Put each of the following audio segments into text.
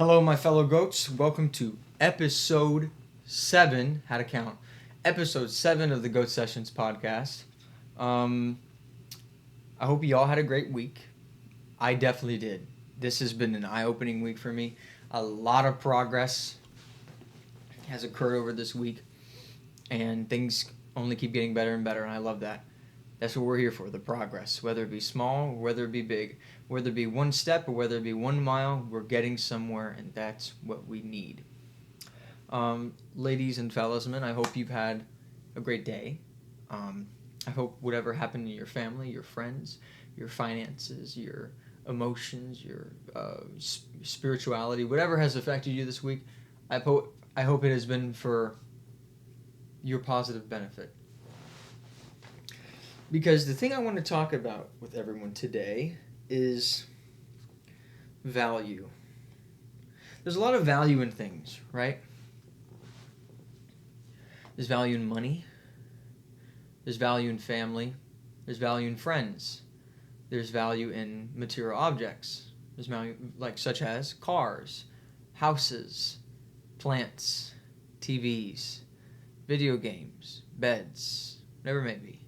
Hello, my fellow goats. Welcome to episode 7. How to count? Episode 7 of the Goat Sessions podcast. I hope you all had a great week. I definitely did. This has been an eye-opening week for me. A lot of progress has occurred over this week, and things only keep getting better and better, and I love that. That's what we're here for, the progress. Whether it be small or whether it be big. Whether it be one step or whether it be 1 mile, we're getting somewhere, and that's what we need. Ladies and fellas, men, I hope you've had a great day. I hope whatever happened in your family, your friends, your finances, your emotions, your spirituality, whatever has affected you this week, I hope it has been for your positive benefit. Because the thing I want to talk about with everyone today is value. There's a lot of value in things, right? There's value in money. There's value in family. There's value in friends. There's value in material objects. There's value such as cars, houses, plants, TVs, video games, beds, whatever it may be.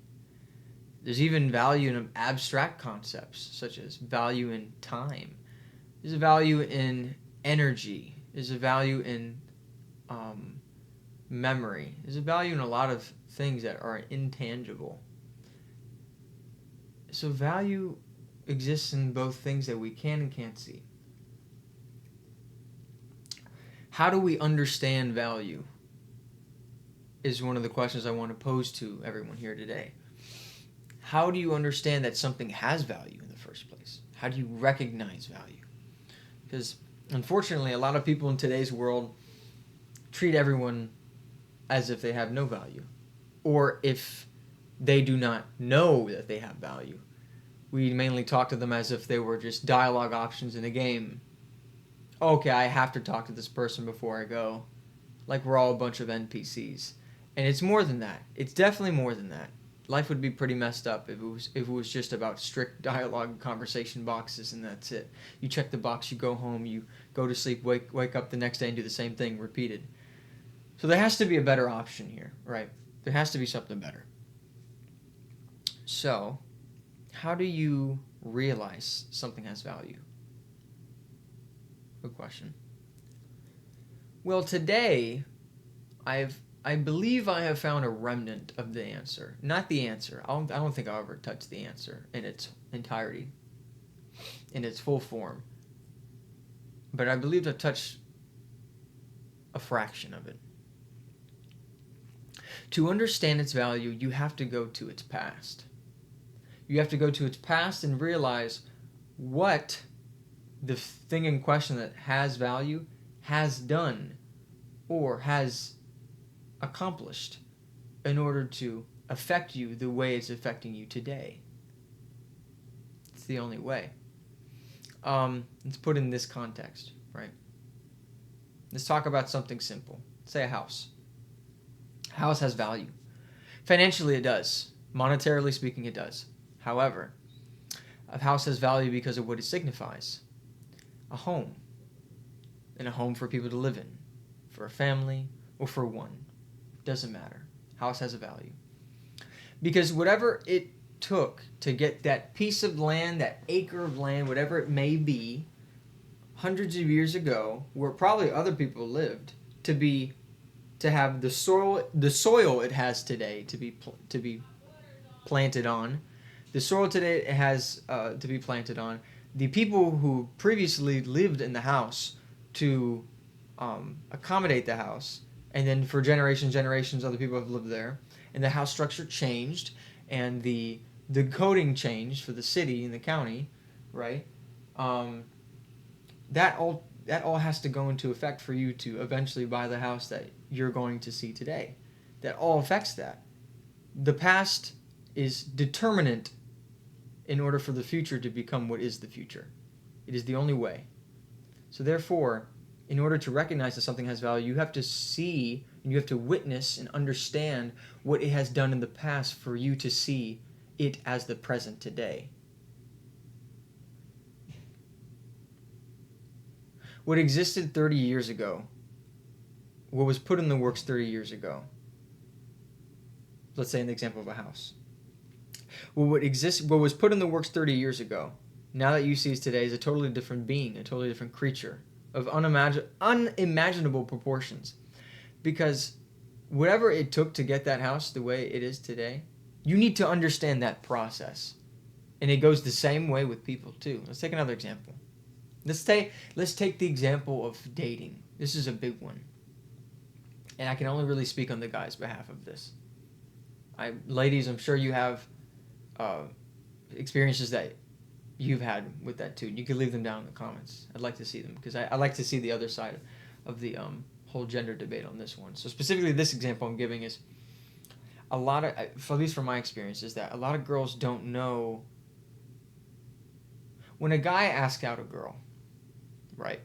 There's even value in abstract concepts, such as value in time. There's a value in energy. There's a value in memory. There's a value in a lot of things that are intangible. So value exists in both things that we can and can't see. How do we understand value is one of the questions I want to pose to everyone here today. How do you understand that something has value in the first place? How do you recognize value? Because unfortunately, a lot of people in today's world treat everyone as if they have no value. Or if they do not know that they have value. We mainly talk to them as if they were just dialogue options in a game. Okay, I have to talk to this person before I go. Like we're all a bunch of NPCs. And it's more than that. It's definitely more than that. Life would be pretty messed up if it was just about strict dialogue conversation boxes and that's it. You check the box, you go home, you go to sleep, wake up the next day and do the same thing, repeated. So there has to be a better option here, right? There has to be something better. So, how do you realize something has value? Good question. Well, today, I believe I have found a remnant of the answer. Not the answer. I don't think I'll ever touch the answer in its entirety, in its full form. But I believe I've touched a fraction of it. To understand its value, you have to go to its past. You have to go to its past and realize what the thing in question that has value has done or has accomplished in order to affect you the way it's affecting you today. It's the only way. Let's put in this context, right? Let's talk about something simple. Say a house. A house has value. Financially, it does. Monetarily speaking, it does. However, a house has value because of what it signifies. A home. And a home for people to live in. For a family or for one. Doesn't matter. House has a value. Because whatever it took to get that piece of land, that acre of land, whatever it may be, hundreds of years ago, where probably other people lived, to have the soil it has today to be planted on, the soil today it has to be planted on, the people who previously lived in the house to accommodate the house. And then for generations, other people have lived there. And the house structure changed. And the coding changed for the city and the county, right? That all has to go into effect for you to eventually buy the house that you're going to see today. That all affects that. The past is determinant in order for the future to become what is the future. It is the only way. So therefore, in order to recognize that something has value, you have to see and you have to witness and understand what it has done in the past for you to see it as the present today. What existed 30 years ago, what was put in the works 30 years ago, let's say in the example of a house, what was put in the works 30 years ago, now that you see as today, is a totally different being, a totally different creature of unimaginable proportions. Because whatever it took to get that house the way it is today, you need to understand that process. And it goes the same way with people too. Let's take another example. Let's take the example of dating. This is a big one. And I can only really speak on the guy's behalf of this. Ladies, I'm sure you have experiences that you've had with that too. You can leave them down in the comments. I'd like to see them, because I like to see the other side of the whole gender debate on this one. So specifically, this example I'm giving is a lot of, at least from my experience, is that a lot of girls don't know. When a guy asks out a girl, right?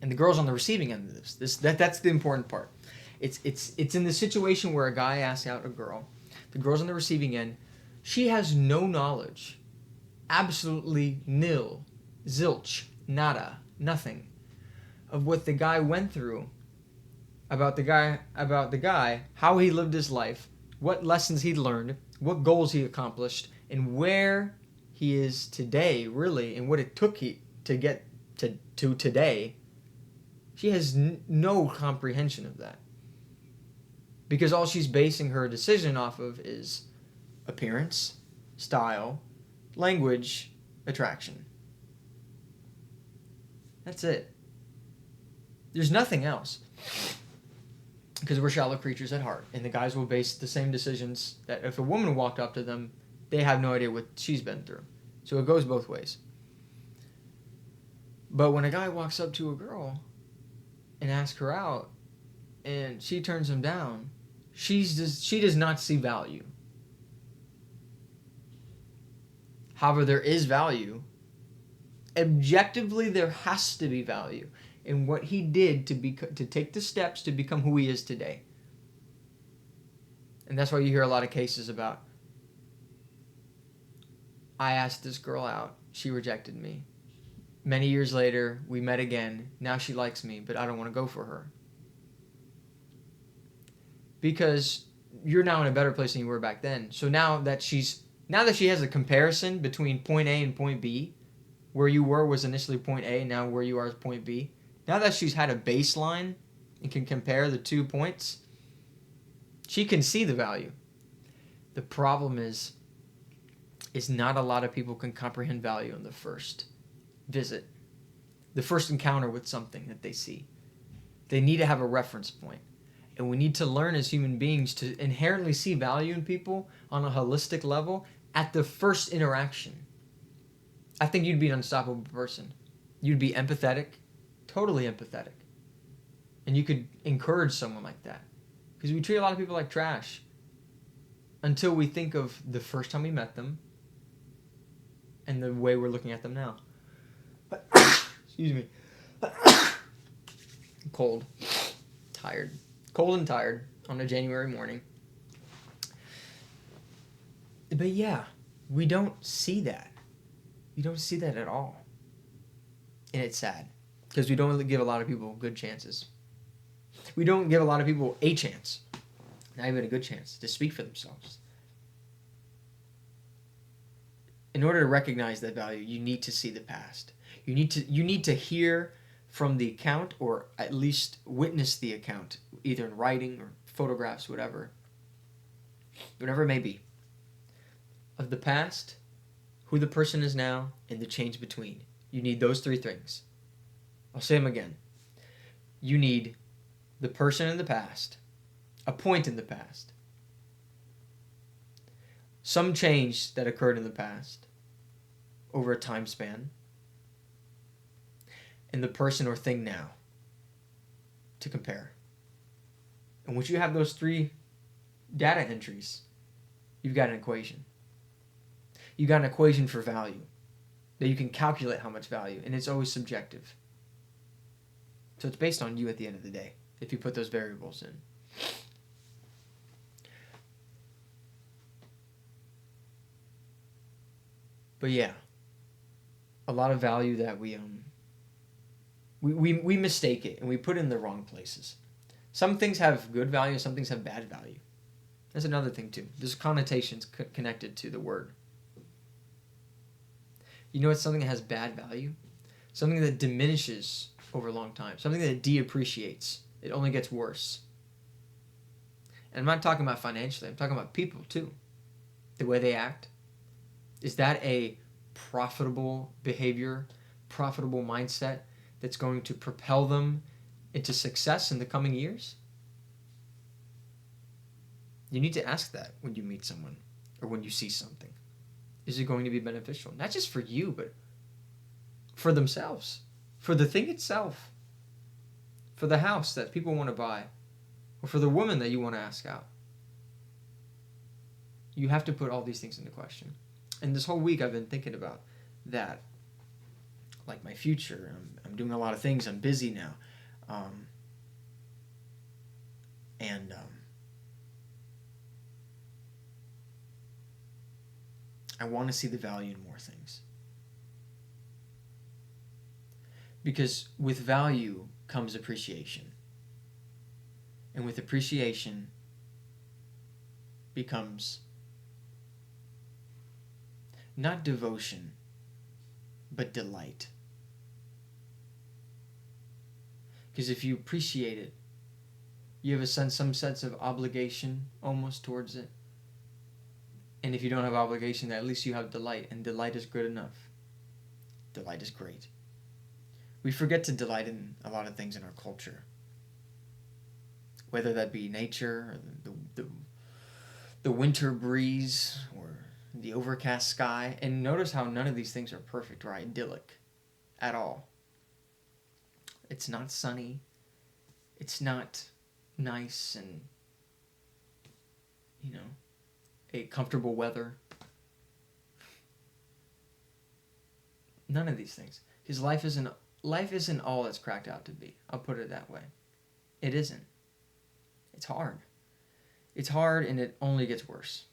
And the girl's on the receiving end of this. That's the important part. It's in the situation where a guy asks out a girl. The girl's on the receiving end. She has no knowledge. Absolutely nil. Zilch. Nada. Nothing. Of what the guy went through. About the guy. How he lived his life. What lessons he'd learned. What goals he accomplished. And where he is today, really. And what it took to get to today. She has no comprehension of that. Because all she's basing her decision off of is appearance, style, language, attraction. That's it. There's nothing else. Because we're shallow creatures at heart. And the guys will base the same decisions that if a woman walked up to them, they have no idea what she's been through. So it goes both ways. But when a guy walks up to a girl and asks her out, and she turns him down, she does not see value. However, there is value. Objectively, there has to be value in what he did to take the steps to become who he is today. And that's why you hear a lot of cases about, I asked this girl out, she rejected me. Many years later, we met again. Now she likes me, but I don't want to go for her. Because you're now in a better place than you were back then. So now that she has a comparison between point A and point B, where you were was initially point A, now where you are is point B. Now that she's had a baseline and can compare the 2 points, she can see the value. The problem is not a lot of people can comprehend value in the first visit, the first encounter with something that they see. They need to have a reference point. And we need to learn as human beings to inherently see value in people on a holistic level at the first interaction. I think you'd be an unstoppable person. You'd be empathetic, totally empathetic. And you could encourage someone like that. Because we treat a lot of people like trash until we think of the first time we met them and the way we're looking at them now. Excuse me. Cold. Tired. Cold and tired on a January morning. But yeah, we don't see that. We don't see that at all. And it's sad. Because we don't give a lot of people good chances. We don't give a lot of people a chance. Not even a good chance to speak for themselves. In order to recognize that value, you need to see the past. You need to hear from the account, or at least witness the account, either in writing or photographs, whatever it may be, of the past, who the person is now, and the change between. You need those 3 things. I'll say them again. You need the person in the past, a point in the past, some change that occurred in the past over a time span, and the person or thing now to compare. And once you have those 3 data entries, you've got an equation. You've got an equation for value that you can calculate how much value, and it's always subjective. So it's based on you at the end of the day, if you put those variables in. But yeah, a lot of value that we We mistake it and we put it in the wrong places. Some things have good value, some things have bad value. That's another thing too. There's connotations connected to the word. You know what something that has bad value? Something that diminishes over a long time. Something that deappreciates. It only gets worse. And I'm not talking about financially. I'm talking about people too. The way they act. Is that a profitable behavior, profitable mindset that's going to propel them into success in the coming years? You need to ask that when you meet someone or when you see something. Is it going to be beneficial? Not just for you, but for themselves, for the thing itself, for the house that people want to buy, or for the woman that you want to ask out. You have to put all these things into question. And this whole week I've been thinking about that, like my future. I'm doing a lot of things. I'm busy now. I want to see the value in more things. Because with value comes appreciation. And with appreciation becomes not devotion, but delight. Because if you appreciate it, you have some sense of obligation almost towards it. And if you don't have obligation, at least you have delight, and delight is good enough. Delight is great. We forget to delight in a lot of things in our culture. Whether that be nature, or the winter breeze, or the overcast sky. And notice how none of these things are perfect or idyllic at all. It's not sunny. It's not nice and, a comfortable weather. None of these things. Because life isn't all it's cracked out to be. I'll put it that way. It isn't. It's hard. It's hard, and it only gets worse.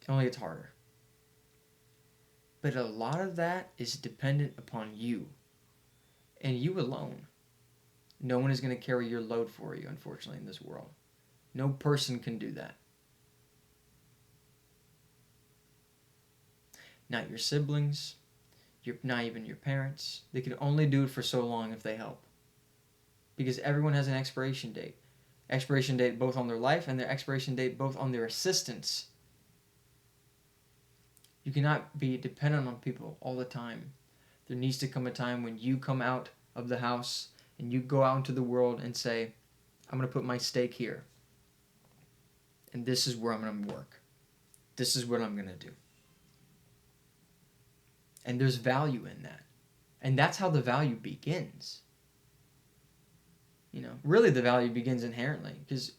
It only gets harder. But a lot of that is dependent upon you. And you alone. No one is going to carry your load for you, unfortunately, in this world. No person can do that. Not your siblings, not even your parents. They can only do it for so long if they help. Because everyone has an expiration date. Expiration date both on their life and their expiration date both on their assistance. You cannot be dependent on people all the time. There needs to come a time when you come out of the house and you go out into the world and say, I'm going to put my stake here. And this is where I'm going to work. This is what I'm going to do. And there's value in that. And that's how the value begins. Really the value begins inherently. Because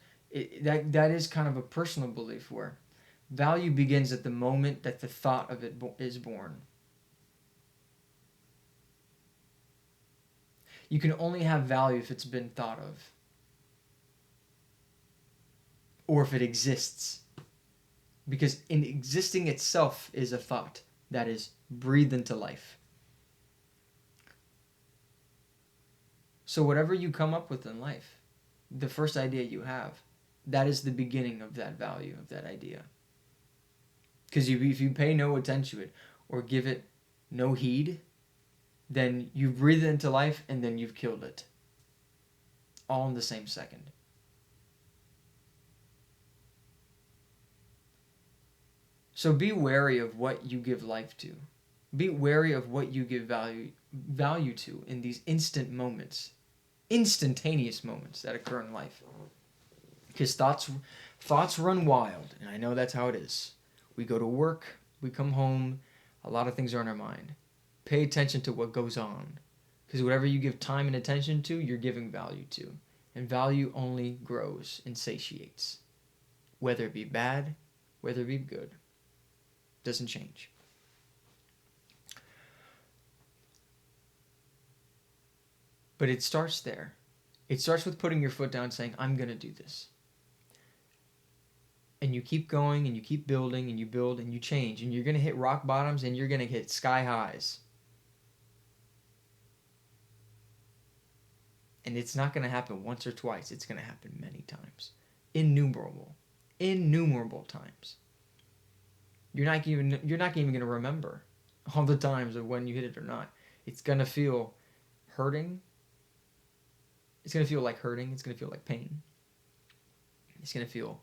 that is kind of a personal belief where value begins at the moment that the thought of it is born. You can only have value if it's been thought of. Or if it exists. Because in existing itself is a thought that is breathed into life. So whatever you come up with in life, the first idea you have, that is the beginning of that value, of that idea. Because if you pay no attention to it or give it no heed, then you breathe it into life and then you've killed it. All in the same second. So be wary of what you give life to. Be wary of what you give value to in these instantaneous moments that occur in life. Because thoughts run wild, and I know that's how it is. We go to work, we come home, a lot of things are in our mind. Pay attention to what goes on. Because whatever you give time and attention to, you're giving value to. And value only grows and satiates. Whether it be bad, whether it be good. Doesn't change. But it starts there. It starts with putting your foot down saying, I'm going to do this. And you keep going and you keep building and you build and you change. And you're going to hit rock bottoms and you're going to hit sky highs. And it's not going to happen once or twice. It's going to happen many times. Innumerable times. You're not even going to remember all the times of when you hit it or not. It's going to feel hurting. It's going to feel like hurting. It's going to feel like pain. It's going to feel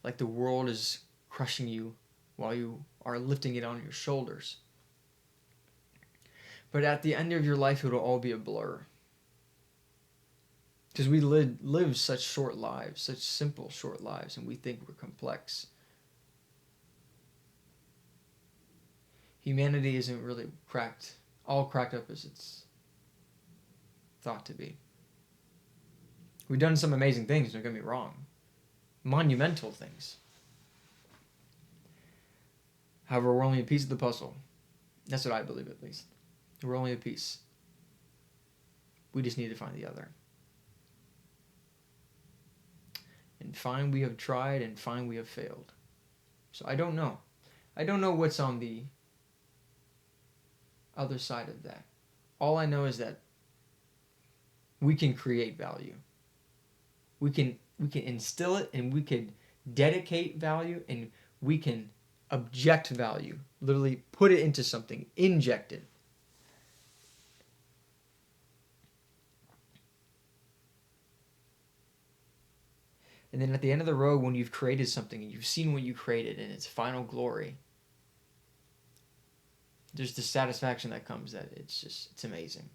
like the world is crushing you while you are lifting it on your shoulders. But at the end of your life, it'll all be a blur. Because we live such short lives, such simple short lives, and we think we're complex. Humanity isn't really all cracked up as it's thought to be. We've done some amazing things, don't get me wrong. Monumental things. However, we're only a piece of the puzzle. That's what I believe, at least. We're only a piece. We just need to find the other. And fine, we have tried, and fine, we have failed. So I don't know. I don't know what's on the other side of that. All I know is that we can create value. We can instill it, and we can dedicate value, and we can object value. Literally put it into something, inject it. And then at the end of the road, when you've created something and you've seen what you created in its final glory, there's the satisfaction that comes that it's amazing.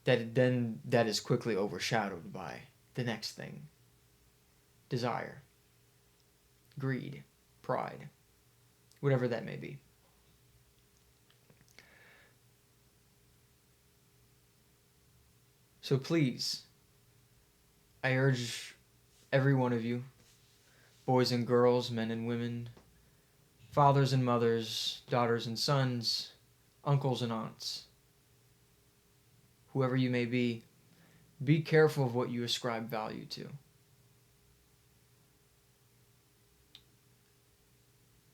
That is quickly overshadowed by the next thing. Desire, greed, pride, whatever that may be. So please, I urge every one of you, boys and girls, men and women, fathers and mothers, daughters and sons, uncles and aunts, whoever you may be careful of what you ascribe value to.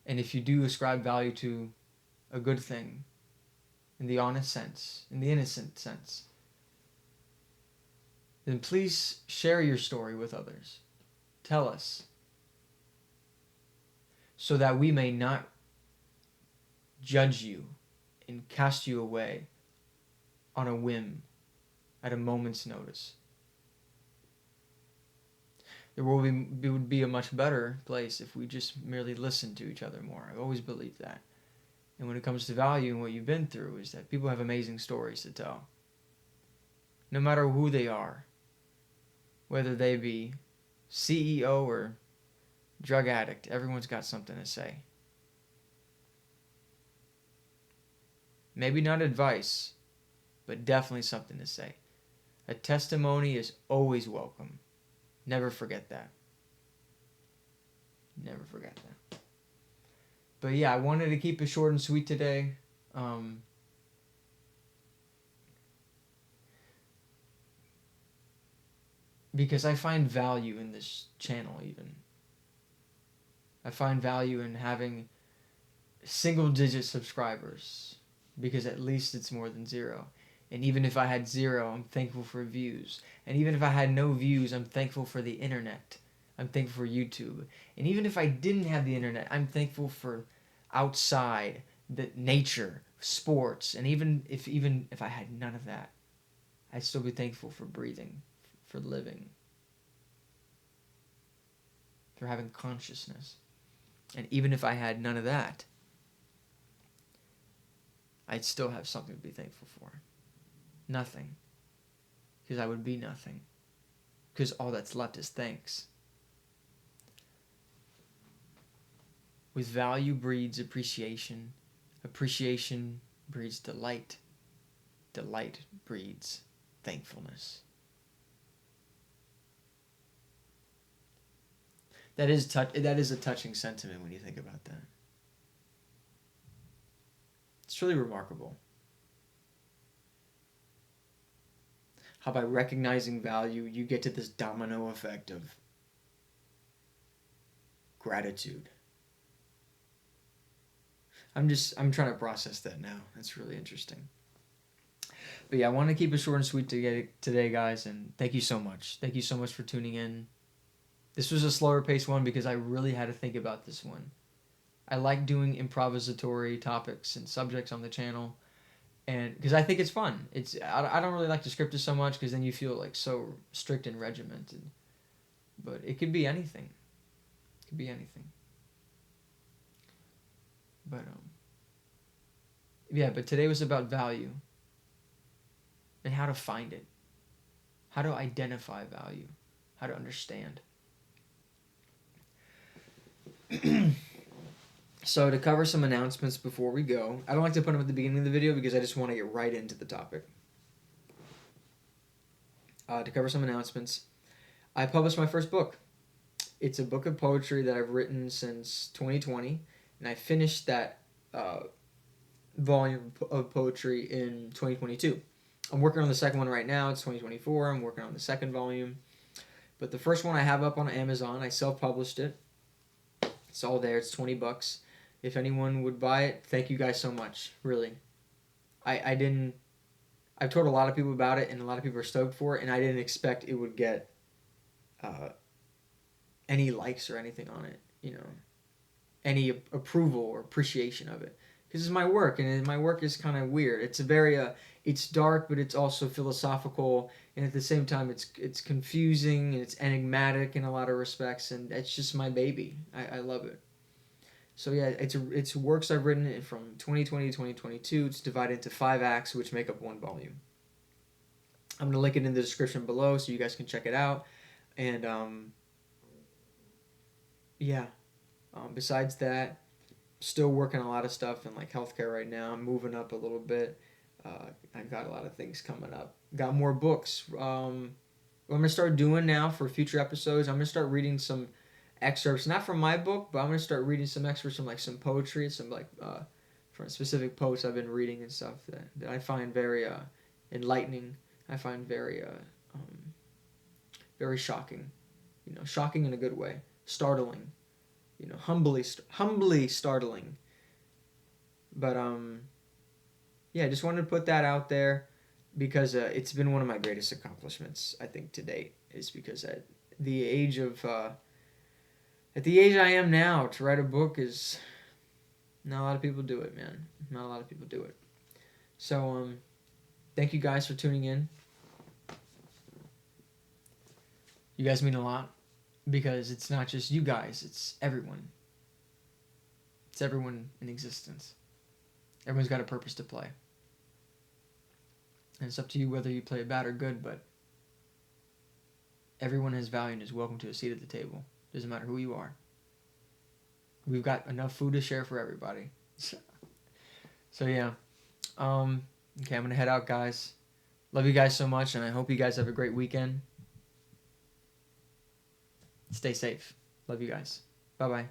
And if you do ascribe value to a good thing, in the honest sense, in the innocent sense, then please share your story with others. Tell us, so that we may not judge you and cast you away on a whim at a moment's notice. There would be a much better place if we just merely listened to each other more. I've always believed that. And when it comes to value and what you've been through, is that people have amazing stories to tell. No matter who they are, whether they be CEO or drug addict, everyone's got something to say. Maybe not advice, but definitely something to say. A testimony is always welcome. Never forget that. Never forget that. But yeah, I wanted to keep it short and sweet today. Because I find value in this channel even. I find value in having single-digit subscribers, because at least it's more than zero. And even if I had zero, I'm thankful for views. And even if I had no views, I'm thankful for the internet. I'm thankful for YouTube. And even if I didn't have the internet, I'm thankful for outside, the nature, sports. And even if I had none of that, I'd still be thankful for breathing, for living, for having consciousness. And even if I had none of that, I'd still have something to be thankful for. Nothing. Because I would be nothing. Because all that's left is thanks. With value breeds appreciation. Appreciation breeds delight. Delight breeds thankfulness. That is a touching sentiment when you think about that. It's really remarkable. How by recognizing value, you get to this domino effect of gratitude. I'm trying to process that now. That's really interesting. But yeah, I want to keep it short and sweet today, guys, and thank you so much. Thank you so much for tuning in. This was a slower paced one because I really had to think about this one. I like doing improvisatory topics and subjects on the channel, and because I think it's fun. I don't really like to script it so much because then you feel like so strict and regimented. But it could be anything. It could be anything. But yeah. But today was about value and how to find it, how to identify value, how to understand. So to cover some announcements before we go, I don't like to put them at the beginning of the video because I just want to get right into the topic. To cover some announcements, I published my first book. It's a book of poetry that I've written since 2020, and I finished that volume of poetry in 2022. I'm working on the second one right now. It's 2024. I'm working on the second volume. But the first one I have up on Amazon. I self-published it. It's all there. It's $20. If anyone would buy it, thank you guys so much. Really. I've told a lot of people about it, and a lot of people are stoked for it, and I didn't expect it would get any likes or anything on it, any approval or appreciation of it. Because it's my work, and my work is kind of weird. It's it's dark, but it's also philosophical, and at the same time, it's confusing and it's enigmatic in a lot of respects, and it's just my baby. I love it. So yeah, it's works I've written from 2020 to 2022. It's divided into 5 acts, which make up one volume. I'm gonna link it in the description below so you guys can check it out. And yeah. Besides that, still working on a lot of stuff in like healthcare right now. I'm moving up a little bit. I've got a lot of things coming up. Got more books. What I'm gonna start doing now for future episodes, I'm gonna start reading some excerpts, not from my book, but I'm gonna start reading some excerpts from like some poetry, some like from specific poets I've been reading and stuff that I find very enlightening. I find very very shocking, shocking in a good way, startling, humbly startling. But yeah, I just wanted to put that out there because it's been one of my greatest accomplishments I think to date. Is because at the age I am now, to write a book is not a lot of people do it, man. Not a lot of people do it. So thank you guys for tuning in. You guys mean a lot because it's not just you guys, it's everyone. It's everyone in existence. Everyone's got a purpose to play. And it's up to you whether you play it bad or good, but everyone has value and is welcome to a seat at the table. Doesn't matter who you are. We've got enough food to share for everybody. So yeah. Okay, I'm going to head out, guys. Love you guys so much, and I hope you guys have a great weekend. Stay safe. Love you guys. Bye-bye.